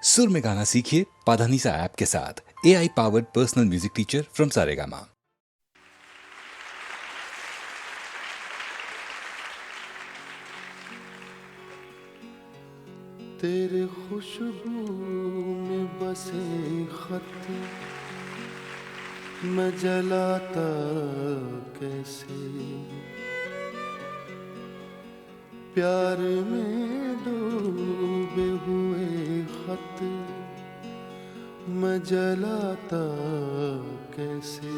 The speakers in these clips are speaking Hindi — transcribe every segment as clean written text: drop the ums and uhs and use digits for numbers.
सुर में गाना सीखिए पाधानीसा ऐप के साथ। AI powered personal music teacher from Saregama. तेरे खुशबू में बसे खत मैं जलाता कैसे, प्यार में डूबे हुए खत मैं जलाता कैसे,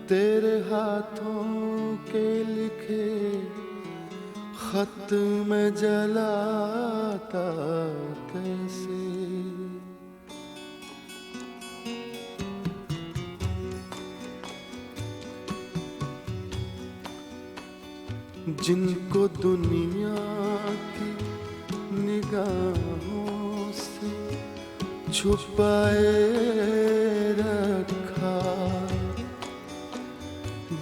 तेरे हाथों के लिखे खत में जलाता कैसे। जिनको दुनिया की निगाहों से छुपाए रखा,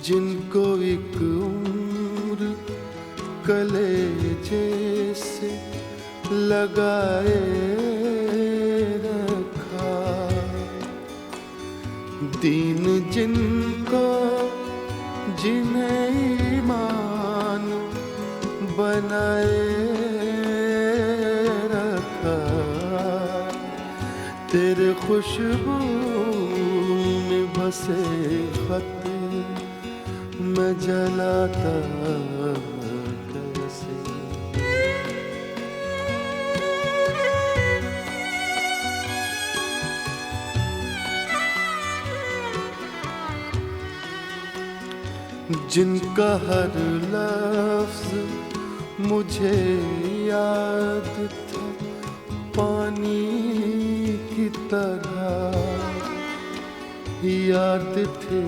जिनको एक उम्र कलेजे से लगाए रखा, दीन जिनको जिन्हें ईमान बनाए रखा, तेरे खुशबू में बसे खत मैं जलाता कैसे। जिनका हर लफ्ज मुझे याद था पानी की तरह, याद थे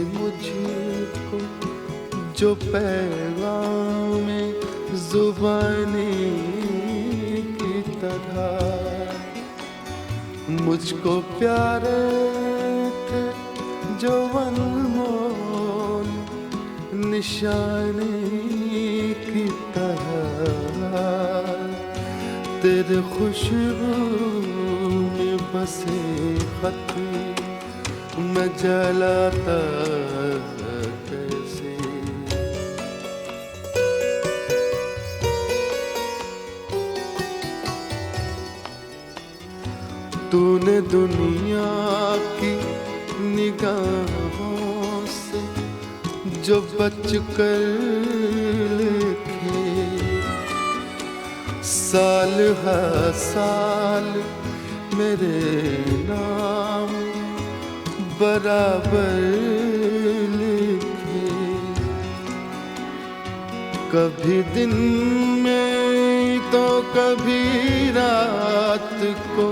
मुझको जो पैगाम जुबानी की तरह, मुझको प्यारे थे जो अनमोल निशानी की तरह, तेरे खुशबू में बसे खत मैं जलाता कैसे। तूने दुनिया की निगाहों से जो बच कर लिखे, साल हर साल मेरे नाम बराबर लिखे, कभी दिन में तो कभी रात को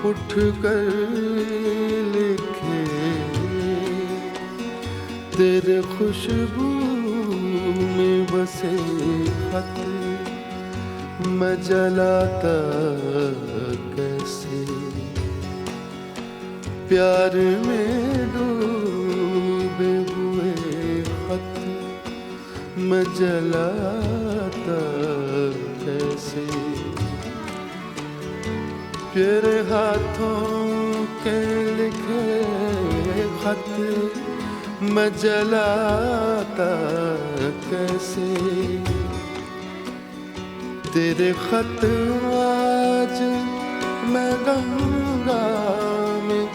उठ कर लिखे, तेरे खुशबू में बसे खत मैं जलाता कैसे, प्यार में डूबे हुए खत मैं जलाता कैसे, तेरे हाथों के लिखे खत मैं जलाता कैसे, तेरे खत आज मैं गंगा में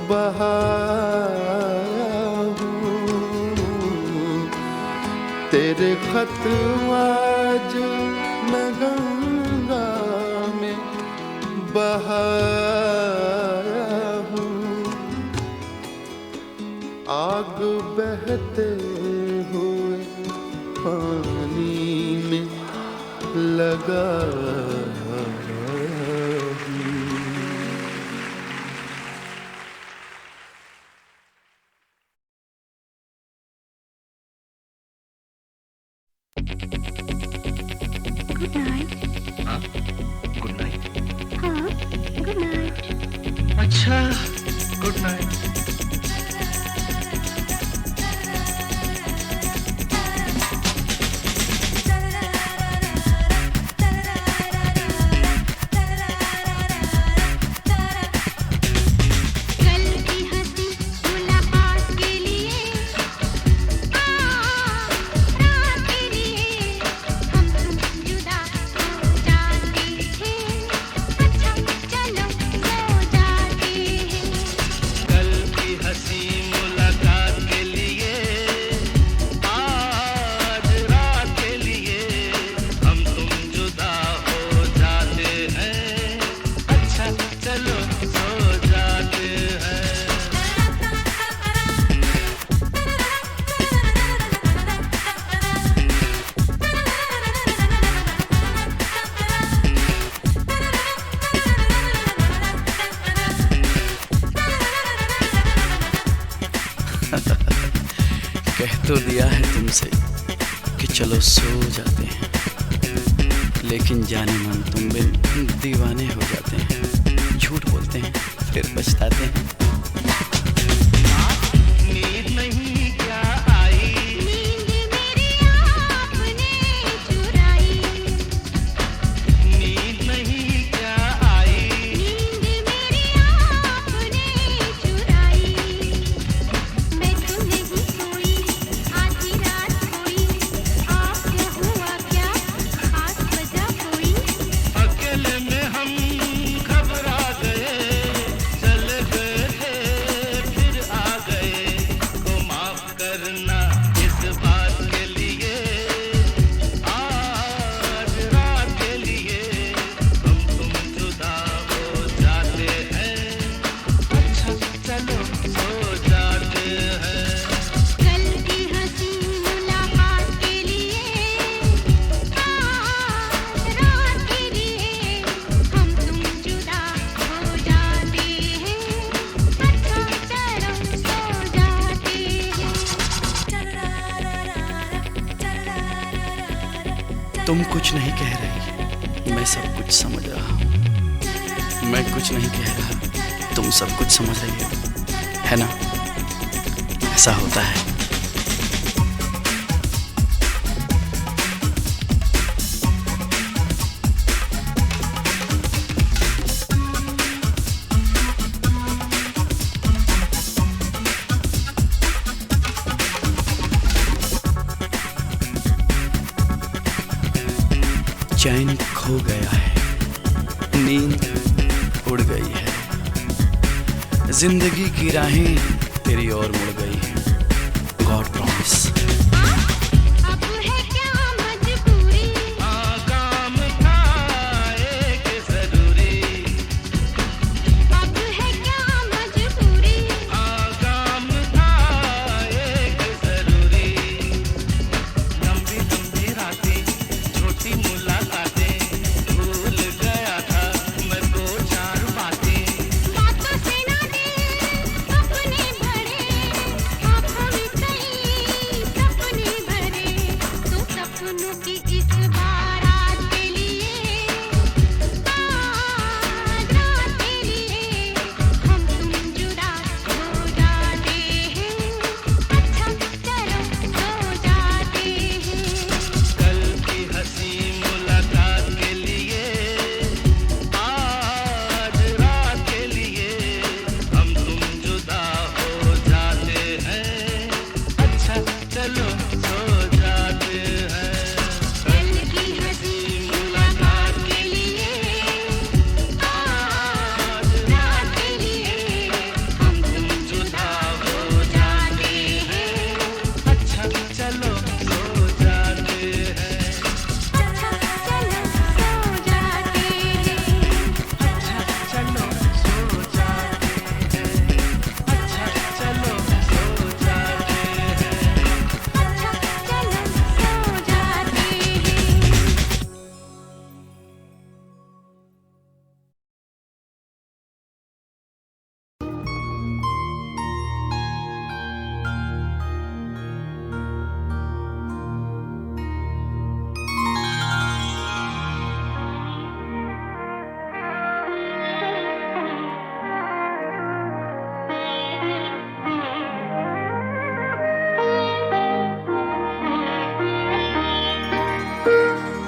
बहाया हूँ, तेरे खत आज मैं गंगा में बहाया हूँ, आग बहते हुए पानी में लगा गुड नाइट। हाँ गुड नाइट। हाँ गुड नाइट। अच्छा गुड नाइट। तो दिया है तुमसे कि चलो सो जाते हैं, लेकिन जाने मन तुम बिन दीवाने हो जाते हैं। झूठ बोलते हैं फिर पछताते हैं। नींद नहीं क्या आई, नींद मेरी आपने चुराई, नींद नहीं क्या आई, नींद मेरी आपने चुराई। मैं तो नहीं सोई आधी रात कोई, आप क्या हुआ क्या खास वजह कोई। अकेले में हम घबरा गए, चले गए थे फिर आ गए। को माफ करना इस बात के लिए, आज रात के लिए हम तुम जुदा हो जाते हैं। अच्छा चलो सो जाते हैं। कल की हंसी मुलाकात के लिए, आज रात के लिए हम तुम जुदा हो जाते हैं। अच्छा चलो सो जाते हैं। तुम कुछ नहीं कह रही, मैं सब कुछ समझ रहा हूँ। मैं कुछ नहीं कह रहा, तुम सब कुछ समझ रही हो, है ना? ऐसा होता है। चैन खो गया है, नींद उड़ गई है, जिंदगी की राहें तेरी ओर मुड़ गई हैं। God promise. अब है क्या मजबूरी, काम था एक जरूरी, अब है क्या मजबूरी। काम था एक जरूरी। लंबी लंबी रातें, छोटी मुलाकातें, भूल गया था मैं दो चार बातें। बातों से ना दिल अपने भरे, आँखों में कई सपने भरे। तो सपनों की इस बारात के लिए, आज रात के लिए हम तुम जुदा हो जाते हैं। अच्छा चलो सो जाते हैं। कल की हंसी मुलाकात के लिए, आज रात के लिए हम तुम जुदा हो जाते हैं। अच्छा चलो सो जाते हैं। कल की हंसी मुलाकात के लिए, आज रात के लिए हम तुम जुदा हो जाते हैं। अच्छा चलो सो जाते हैं। अच्छा चलो सो जाते हैं। अच्छा चलो सो जाते हैं। अच्छा चलो सो जाते हैं। अच्छा चलो सो जाते हैं।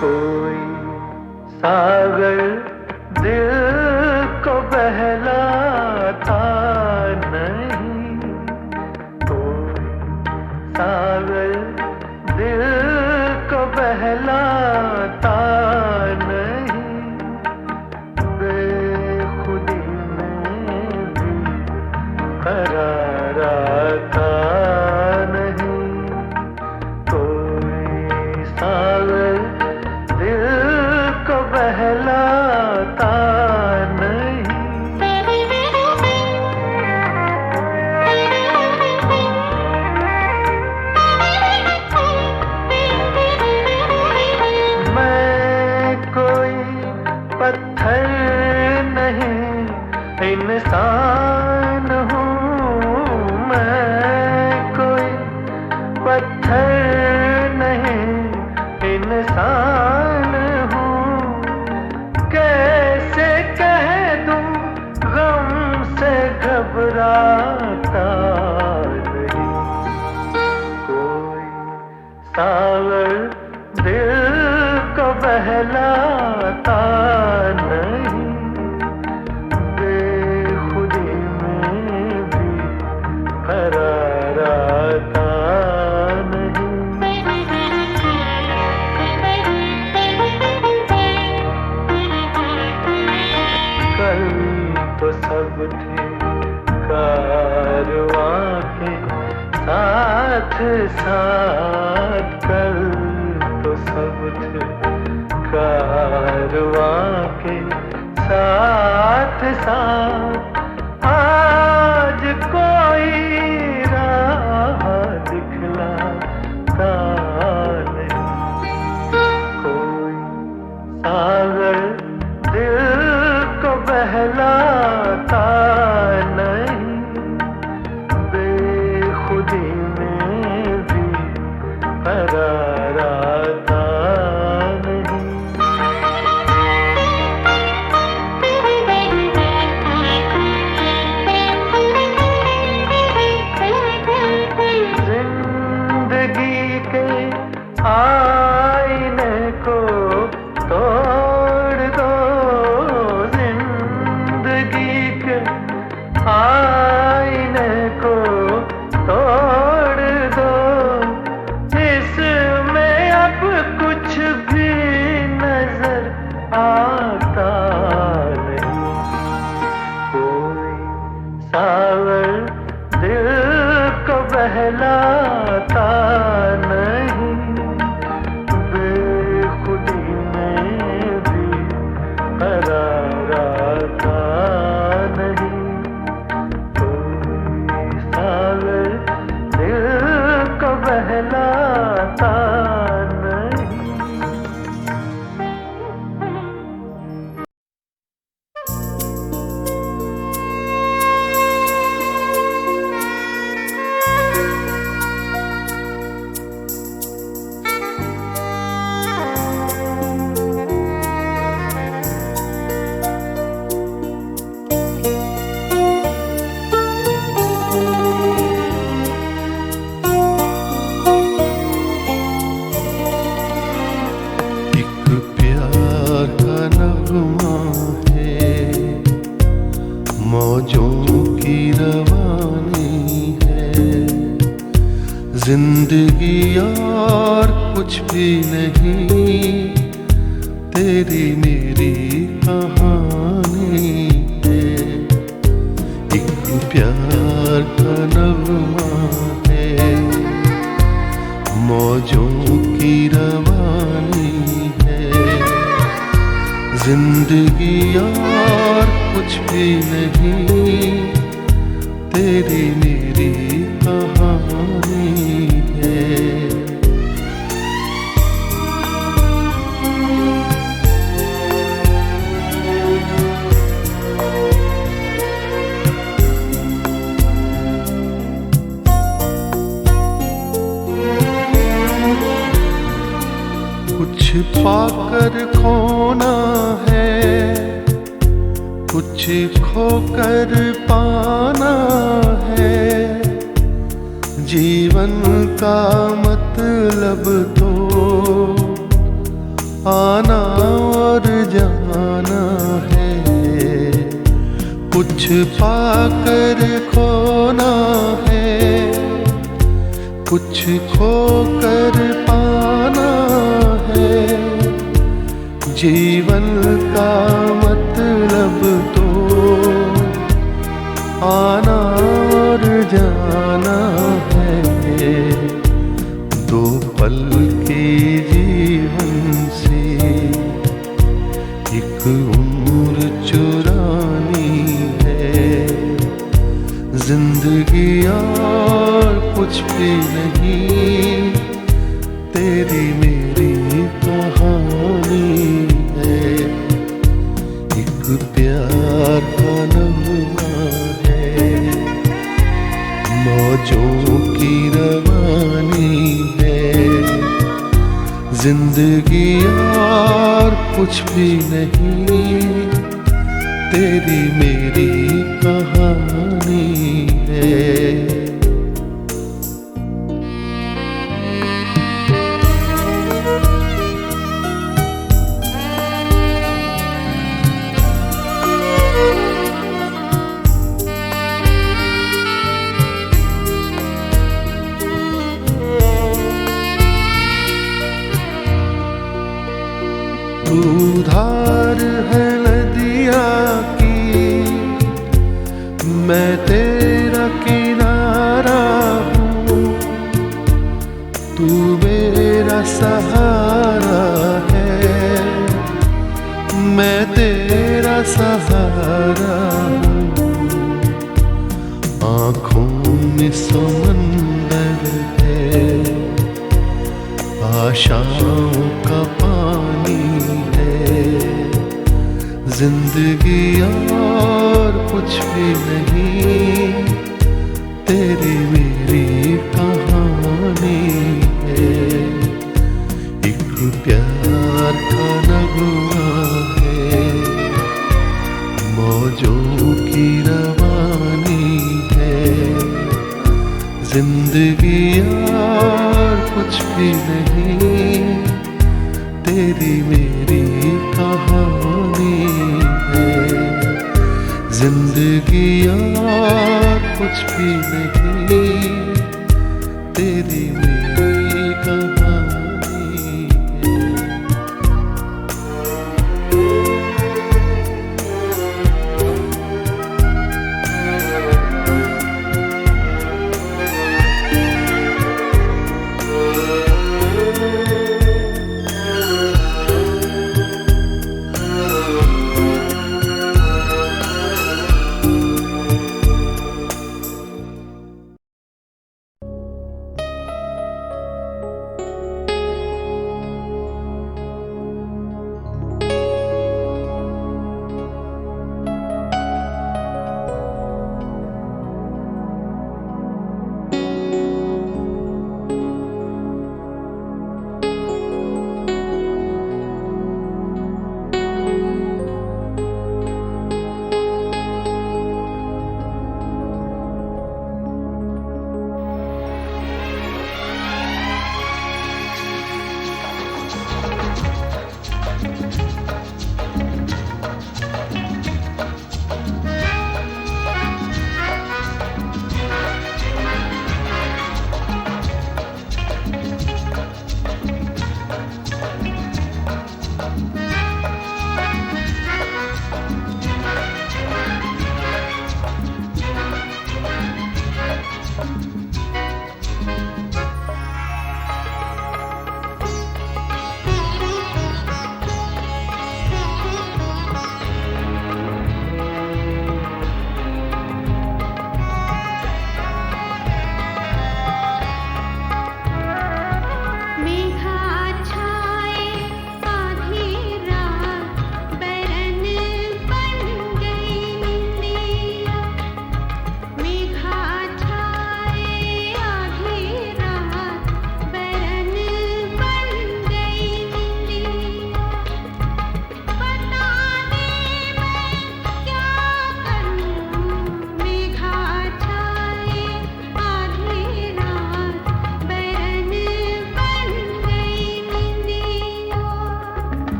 कोई सागर दिल को बहलाता नहीं, कोई सागर दिल को बहलाता नहीं, बेखुदी में भी करार आता नहीं। कोई सागर दिल को बहलाता नहीं। मैं कोई पत्थर नहीं, इंसान हूँ। मैं कोई पत्थर घबराता नहीं, कोई सावर दिल को बहलाता नहीं, बेखुदी में भी करार आता कल तो सब थे कारवां के साथ साथ, कल तो सब थे कारवां के साथ साथ, आज कोई राह दिखलाता नहीं, कोई सागर दिल को बहलाता नहीं, बेखुदी में भी करार आता नहीं। जिंदगी के आईने को तोड़ दो, जिंदगी के आईने को तोड़ दो, इसमें अब कुछ भी नजर आता नहीं, कोई सावर दिल को बहलाता नहीं, बेखुदी में भी करार आता नहीं, कोई सावर दिल को बहलाता नहीं। जिंदगी और कुछ भी नहीं, तेरी मेरी कहानी है, एक प्यार का नगमा है, मौजों की रवानी है, जिंदगी और कुछ भी नहीं, तेरी मेरी कहानी है। कुछ पाकर खोना है, कुछ खोकर पाना है, जीवन का मतलब तो आना और जाना है, कुछ पाकर खोना है, कुछ खोकर पाना है, जीवन का मतलब तो आना और जाना है, दो पल के जीवन से एक उम्र चुरानी है, जिंदगी और कुछ भी नहीं, तेरी मेरी कहानी है, एक प्यार का नगमा है, मौजों की रवानी है, जिंदगी और कुछ भी नहीं, तेरी मेरी कहानी तू धार है नदिया की, मैं तेरा किनारा हूँ। तू मेरा सहारा है, मैं तेरा सहारा हूँ। आँखों में समंदर है, आशाओं का पानी है। जिंदगी और कुछ भी नहीं, तेरी मेरी कहानी है। एक प्यार का नगमा है, मौजों की रवानी है। जिंदगी और कुछ भी नहीं, तेरी मेरी कहानी है। जिंदगी और कुछ भी नहीं।